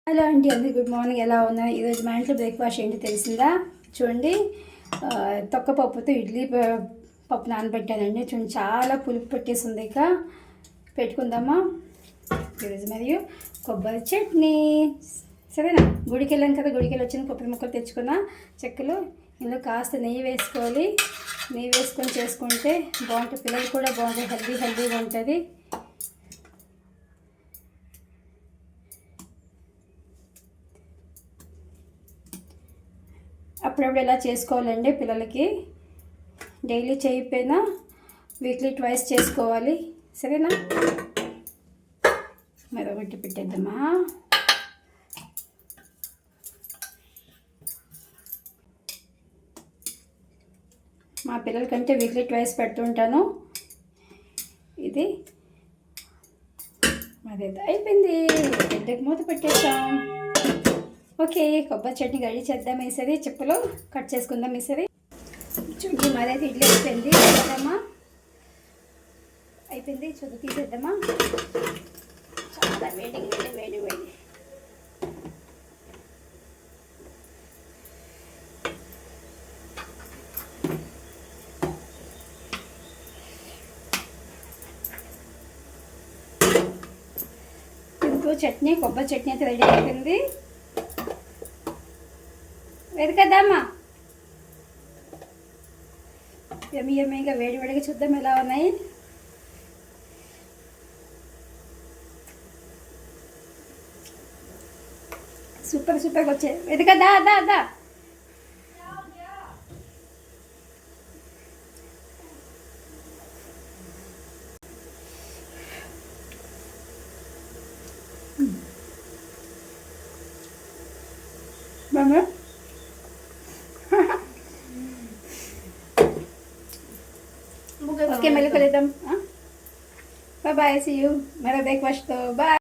Hello అండి, అందరి good morning. ఎలా ఉన్నారు? ఈరోజు మా ఇంట్లో బ్రేక్ఫాస్ట్ ఏంటి తెలిసిందా? చూడండి, తొక్కపప్పుతో ఇడ్లీ పప్పు నానబెట్టానండి. చూడండి, చాలా పులుపు పెట్టేసింది. ఇక పెట్టుకుందామా ఈరోజు. మరియు కొబ్బరి చట్నీ. సరేనా? గుడికి వెళ్ళాం కదా, గుడికి వెళ్ళి వచ్చిన కొబ్బరి ముక్కలు తెచ్చుకున్న చెక్కలు. ఇందులో కాస్త నెయ్యి వేసుకోవాలి. నెయ్యి వేసుకొని చేసుకుంటే బాగుంటుంది. పిల్లలు కూడా బాగుంటుంది, హెల్దీగా ఉంటుంది. అప్పుడప్పుడు ఎలా చేసుకోవాలండి పిల్లలకి. డైలీ చేయకపోయినా వీక్లీ ట్వైస్ చేసుకోవాలి. సరేనా? మరొకటి పెట్టేద్దామా. మా పిల్లలకంటే వీక్లీ ట్వైస్ పెడుతుంటాను. ఇది మరేదో అయిపోయింది. బిడ్డకి మూత పెట్టేస్తాం. ఓకే, కొబ్బరి చట్నీ రెడీ చేద్దాం. ఈసారి చెప్పులు కట్ చేసుకుందాం. ఈసారి చూడండి, మాదైతే ఇడ్లీ అయిపోయింది. చేద్దామా? అయిపోయింది. చూద్దాం, తీసేద్దామా. చాలా వేడి వేడి వేడి వేడి. ఇంకో చట్నీ, కొబ్బరి చట్నీ అయితే రెడీ అయిపోయింది. వెతకద్దామా. యమ్మీగా వేడి వేడిగా చూద్దాం ఎలా ఉన్నాయి. సూపర్గా వచ్చాయి. వెతకద్దా దా దా. బాగా ఓకే, మళ్ళీ కలుద్దాం. Bye, see you. మరో బ్రేక్ఫాస్ట్తో. బాయ్.